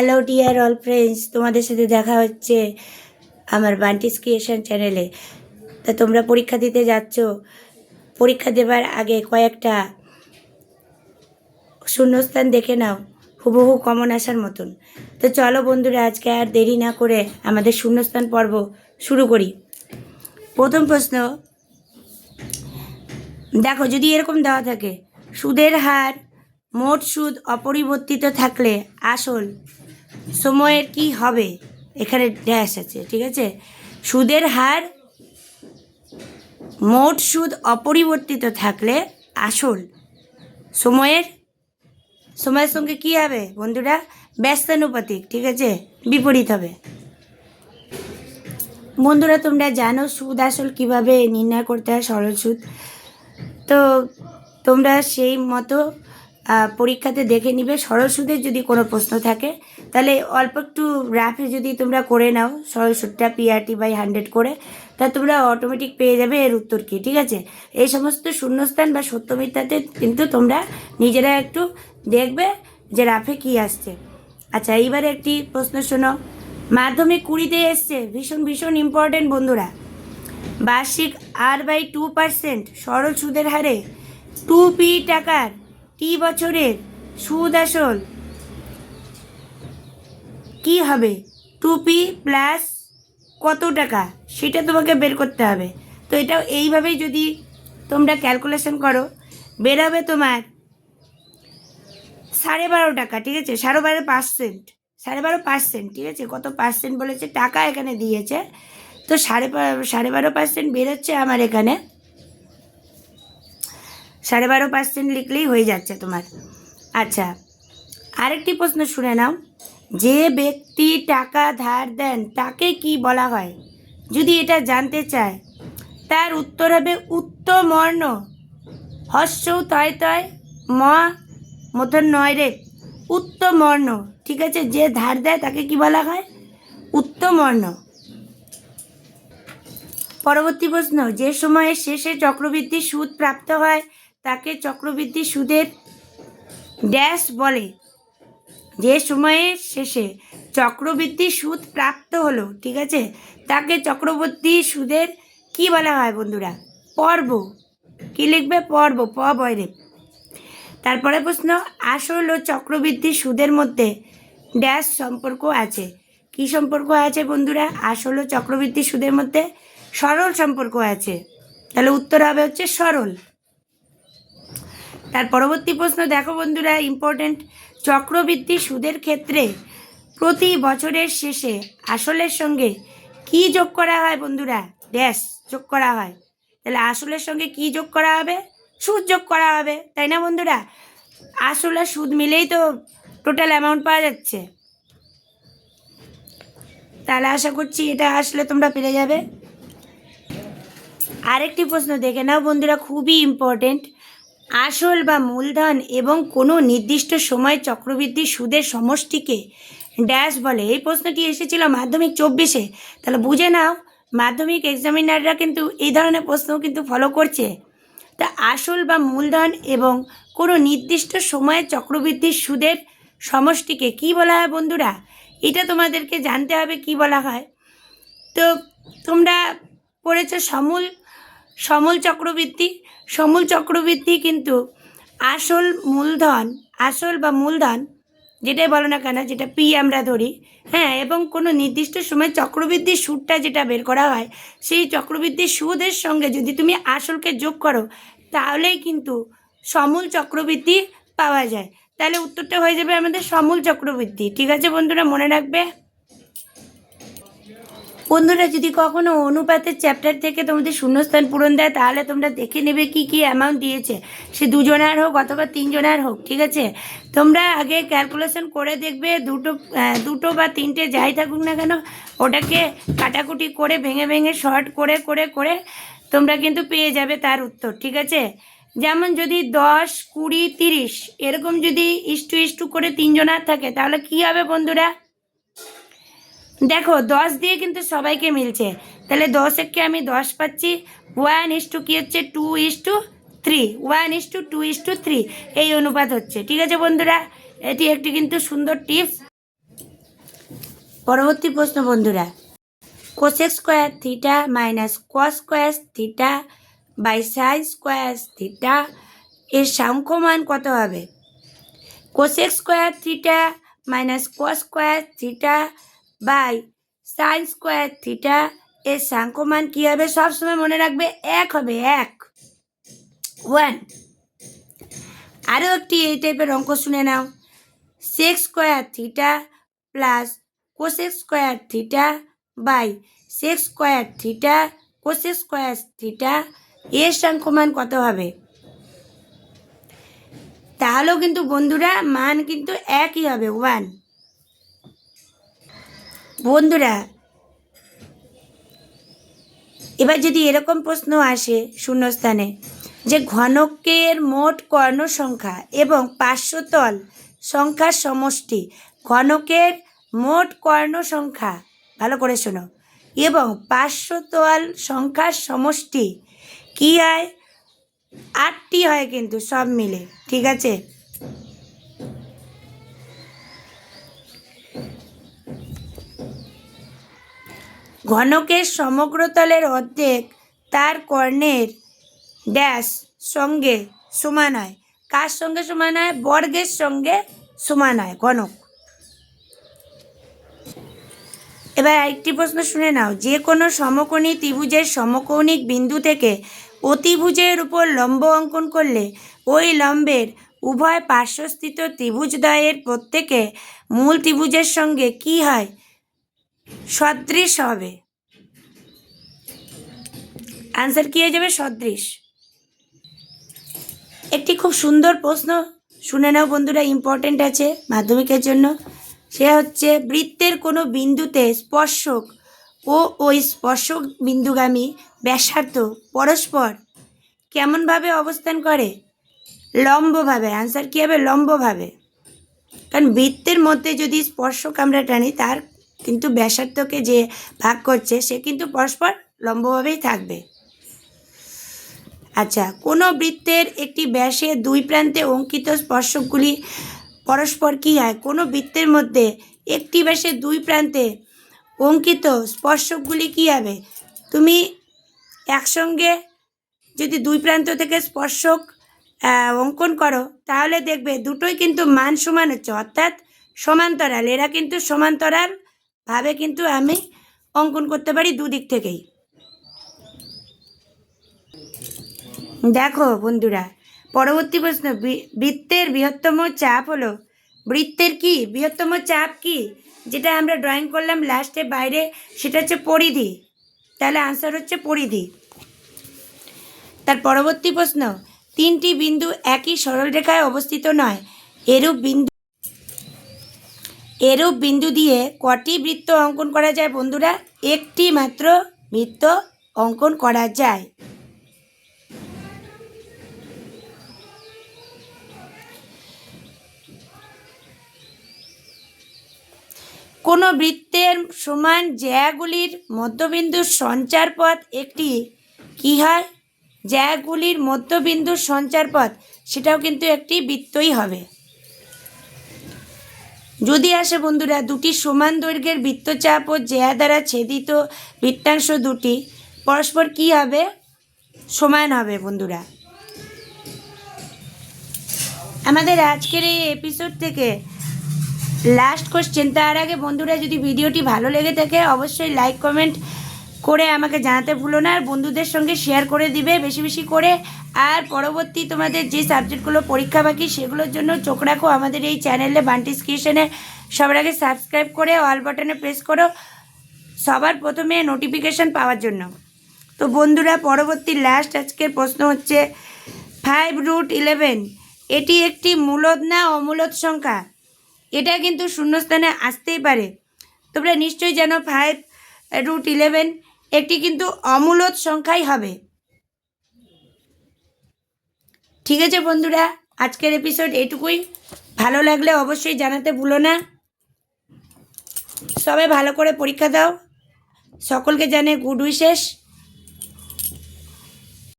Hello dear all friends, তোমাদের সাথে দেখা হচ্ছে আমার বান্টিস ক্রিয়েশন চ্যানেলে। তা তোমরা পরীক্ষা দিতে যাচ্ছ, পরীক্ষা দেবার আগে কয়েকটা শূন্যস্থান দেখে নাও, হুবহু কমন আসার মতন। তো চলো বন্ধুরা, আজকে আর দেরি না করে আমাদের শূন্যস্থান পর্ব শুরু করি। প্রথম প্রশ্ন দেখো, যদি এরকম দেওয়া থাকে সুদের হার মোট সুদ অপরিবর্তিত থাকলে আসল সময়ের কি হবে, এখানে ড্যাশ আছে, ঠিক আছে। সুদের হার মোট সুদ অপরিবর্তিত থাকলে আসল সময়ের সঙ্গে কি হবে বন্ধুরা? ব্যস্তানুপাতিক, ঠিক আছে, বিপরীত হবে। বন্ধুরা তোমরা জানো সুদ আসল কিভাবে নির্ণয় করতে হয়, সরল সুদ। তো তোমরা সেই মতো পরীক্ষাতে দেখে নিবে। সরল সুদের যদি কোনো প্রশ্ন থাকে তাহলে অল্প একটু রাফে যদি তোমরা করে নাও সরল সুদটা PRT/100 করে, তা তোমরা অটোমেটিক পেয়ে যাবে এর উত্তর কী, ঠিক আছে। এই সমস্ত শূন্যস্থান বা সত্য মিথ্যাতে কিন্তু তোমরা নিজেরা একটু দেখবে যে রাফে কী আসছে। আচ্ছা, এইবারে একটি প্রশ্ন শোনো, মাধ্যমিক 20-তে এসছে, ভীষণ ভীষণ ইম্পর্টেন্ট বন্ধুরা। বার্ষিক R/2% সরল সুদের হারে 2p টাকার টি বছরের সুদ আসল কি হবে? 2p প্লাস কত টাকা সেটা তোমাকে বের করতে হবে। তো এটাও এইভাবেই যদি তোমরা ক্যালকুলেশন করো, বেরোবে তোমার 12.5 টাকা, ঠিক আছে। 12.5%, ঠিক আছে। কত পার্সেন্ট বলেছে, টাকা এখানে দিয়েছে, তো 12.5% বেরোচ্ছে আমার এখানে। 12.5% লিখলেই হয়ে যাচ্ছে তোমার। আচ্ছা, আরেকটি প্রশ্ন শুনে নাও, যে ব্যক্তি টাকা ধার দেন তাকে কি বলা হয়? যদি এটা জানতে চায় তার উত্তর হবে উত্তমর্ণ হস্য তয় তয় ম মতন নয় রে, উত্তমর্ণ, ঠিক আছে। যে ধার দেয় তাকে কি বলা হয়? উত্তমর্ণ। পরবর্তী প্রশ্ন, যে সময়ের শেষে চক্রবৃদ্ধি সুদ প্রাপ্ত হয় তাকে চক্রবৃদ্ধি সুদের ড্যাশ বলে। যে সময়ের শেষে চক্রবৃদ্ধি সুদ প্রাপ্ত হলো, ঠিক আছে, তাকে চক্রবর্তী সুদের কি বলা হয় বন্ধুরা? পর্ব। কি লিখবে? পর্ব, প বয়রে। তারপরে প্রশ্ন, আসল ও চক্রবৃদ্ধি সুদের মধ্যে ড্যাশ সম্পর্ক আছে। কি সম্পর্ক আছে বন্ধুরা? আসল ও চক্রবৃদ্ধি সুদের মধ্যে সরল সম্পর্ক আছে। তাহলে উত্তর হবে হচ্ছে সরল। তার পরবর্তী প্রশ্ন দেখো বন্ধুরা, ইম্পর্টেন্ট, চক্রবৃদ্ধি সুদের ক্ষেত্রে প্রতি বছরের শেষে আসলের সঙ্গে কি যোগ করা হয় বন্ধুরা? ড্যাশ যোগ করা হয়। তাহলে আসলের সঙ্গে কি যোগ করা হবে? সুদ যোগ করা হবে, তাই না বন্ধুরা? আসল আর সুদ মিলেই তো টোটাল অ্যামাউন্ট পাওয়া যাচ্ছে। তাহলে আশা করছি এটা আসলে তোমরা পেরে যাবে। আরেকটি প্রশ্ন দেখে নাও বন্ধুরা, খুবই ইম্পর্টেন্ট, আসল বা মূলধন এবং কোনো নির্দিষ্ট সময় চক্রবৃদ্ধি সুদের সমষ্টিকে ড্যাশ বলে। এই প্রশ্নটি এসেছিল মাধ্যমিক 24-এ। তাহলে বুঝে নাও মাধ্যমিক এক্সামিনাররা কিন্তু এই ধরনের প্রশ্ন কিন্তু ফলো করছে। তা আসল বা মূলধন এবং কোনো নির্দিষ্ট সময়ে চক্রবৃদ্ধি সুদের সমষ্টিকে কি বলা হয় বন্ধুরা? এটা তোমাদেরকে জানতে হবে কি বলা হয়। তো তোমরা পড়েছ সমূল চক্রবৃদ্ধি। সমূল চক্রবৃদ্ধি কিন্তু আসল বা মূলধন যেটাই বলো না কেন, যেটা পি আমরা ধরি, হ্যাঁ, এবং কোনো নির্দিষ্ট সময় চক্রবৃদ্ধির সুদটা যেটা বের করা হয়, সেই চক্রবৃদ্ধির সুদের সঙ্গে যদি তুমি আসলকে যোগ করো তাহলেই কিন্তু সমূল চক্রবৃদ্ধি পাওয়া যায়। তাহলে উত্তরটা হয়ে যাবে আমাদের সমূল চক্রবৃদ্ধি, ঠিক আছে বন্ধুরা, মনে রাখবে। বন্ধুরা যদি কখনো অনুপাতের চ্যাপ্টার থেকে তোমাদের শূন্যস্থান পূরণ দেয় তাহলে তোমরা দেখে নেবে কি কি অ্যামাউন্ট দিয়েছে, সে দুজনের হোক অথবা তিনজনের হোক, ঠিক আছে। তোমরা আগে ক্যালকুলেশন করে দেখবে, দুটো বা তিনটে যাই থাকুক না কেন ওটাকে কাটাকুটি করে ভেঙে ভেঙে শর্ট করে করে করে তোমরা কিন্তু পেয়ে যাবে তার উত্তর, ঠিক আছে। যেমন যদি 10, 20, 30 এরকম যদি ইস্টু করে তিনজনের থাকে তাহলে কি হবে বন্ধুরা? দেখো 10 দিয়ে কিন্তু সবাইকে মিলছে, তাহলে 10-কে আমি 10 পাচ্ছি। 1 কি হচ্ছে 2:3, 1:2:3 এই অনুপাত হচ্ছে, ঠিক আছে বন্ধুরা। এটি একটি কিন্তু সুন্দর টিপস। পরবর্তী প্রশ্ন বন্ধুরা, cosec square theta minus cos square theta by sine square theta এর সাংখ্যমান কত হবে? Cosec square theta minus cos square theta by sine square theta এর সাংখ্যমান কী হবে? সবসময় মনে রাখবে এক হবে, 1। আরও একটি এই টাইপের অঙ্ক শুনে নাও, sec square theta plus cosec square theta by sec square theta cosec square theta এর সাংখ্যমান কত হবে? তাহলেও কিন্তু বন্ধুরা মান কিন্তু একই হবে, 1। বন্ধুরা এবার যদি এরকম প্রশ্ন আসে শূন্যস্থানে যে ঘনকের মোট কর্ণ সংখ্যা এবং পার্শ্বতল সংখ্যার সমষ্টি, ঘনকের মোট কর্ণ সংখ্যা, ভালো করে শোনো, এবং পার্শ্বতল সংখ্যার সমষ্টি কী হয়? 8টি হয় কিন্তু সব মিলে, ঠিক আছে? ঘনকের সমগ্র তলের অর্ধেক তার কর্ণের ড্যাশ সঙ্গে সমান হয়। কার সঙ্গে সমান হয়? বর্গের সঙ্গে সমান হয় ঘনক। এবার আরেকটি প্রশ্ন শুনে নাও, যে কোনো সমকোণী ত্রিভুজের সমকৌণিক বিন্দু থেকে অতিভুজের উপর লম্ব অঙ্কন করলে ওই লম্বের উভয় পার্শ্বস্থিত ত্রিভুজদ্বয়ের প্রত্যেকে মূল ত্রিভুজের সঙ্গে কি হয়? সদৃশ হবে। আনসার কী হয়ে যাবে? সদৃশ। একটি খুব সুন্দর প্রশ্ন শুনে নাও বন্ধুরা, ইম্পর্টেন্ট আছে মাধ্যমিকের জন্য। সে হচ্ছে, বৃত্তের কোনো বিন্দুতে স্পর্শক ও ওই স্পর্শক বিন্দুগামী ব্যাসার্ধ পরস্পর কেমনভাবে অবস্থান করে? লম্বভাবে। আনসার কী হবে? লম্বভাবে। কারণ বৃত্তের মধ্যে যদি স্পর্শক আমরা টানি, তার কিন্তু ব্যাসার্ধকে যে ভাগ করছে সে কিন্তু পরস্পর লম্বভাবেই থাকবে। আচ্ছা, কোনো বৃত্তের একটি ব্যাসের দুই প্রান্তে অঙ্কিত স্পর্শকগুলি পরস্পর কী হয়? কোনো বৃত্তের মধ্যে একটি ব্যাসের দুই প্রান্তে অঙ্কিত স্পর্শকগুলি কী হবে? তুমি একসঙ্গে যদি দুই প্রান্ত থেকে স্পর্শক অঙ্কন করো তাহলে দেখবে দুটোই কিন্তু মান সমান হচ্ছে, অর্থাৎ সমান্তরাল। এরা কিন্তু সমান্তরালভাবে কিন্তু আমি অঙ্কন করতে পারি দুদিক থেকেই। দেখো বন্ধুরা, পরবর্তী প্রশ্ন, বৃত্তের বৃহত্তম চাপ হলো, বৃত্তের কি বৃহত্তম চাপ কি? যেটা আমরা ড্রয়িং করলাম লাস্টে বাইরে, সেটা হচ্ছে পরিধি। তাহলে আনসার হচ্ছে পরিধি। তার পরবর্তী প্রশ্ন, তিনটি বিন্দু একই সরলরেখায় অবস্থিত নয়, এরূপ বিন্দু দিয়ে কটি বৃত্ত অঙ্কন করা যায়? বন্ধুরা একটি মাত্র বৃত্ত অঙ্কন করা যায়। কোনো বৃত্তের সমান জ্যাগুলির মধ্যবিন্দুর সঞ্চারপথ একটি কী হয়? জ্যাগুলির মধ্যবিন্দুর সঞ্চারপথ, সেটাও কিন্তু একটি বৃত্তই হবে। যদি আসে বন্ধুরা, দুটি সমান দৈর্ঘ্যের বৃত্তচাপ ও জ্যা দ্বারা ছেদিত বৃত্তাংশ দুটি পরস্পর কী হবে? সমান হবে বন্ধুরা। আমাদের আজকের এই এপিসোড থেকে লাস্ট কোশ্চেন। তার আগে বন্ধুরা, যদি ভিডিওটি ভালো লেগে থাকে অবশ্যই লাইক কমেন্ট করে আমাকে জানাতে ভুলো না, আর বন্ধুদের সঙ্গে শেয়ার করে দিবে বেশি বেশি করে। আর পরবর্তী তোমাদের যে সাবজেক্টগুলো পরীক্ষা বাকি সেগুলোর জন্য চোখ রাখো আমাদের এই চ্যানেলে বান্টিস ক্রিয়েশনে। সবার আগে সাবস্ক্রাইব করে অল বাটনে প্রেস করো সবার প্রথমে নোটিফিকেশান পাওয়ার জন্য। তো বন্ধুরা, পরবর্তী লাস্ট আজকের প্রশ্ন হচ্ছে 5√11 এটি একটি মূলদ না অমূলদ সংখ্যা? এটা কিন্তু শূন্যস্থানে আসতেই পারে। তোমরা নিশ্চয়ই জানো 5√11 একটি কিন্তু অমূলদ সংখ্যাই হবে। ঠিক আছে বন্ধুরা, আজকের এপিসোড এটুকুই। ভালো লাগলে অবশ্যই জানাতে ভুলো না। সবাই ভালো করে পরীক্ষা দাও। সকলকে জানে গুড উইশেস।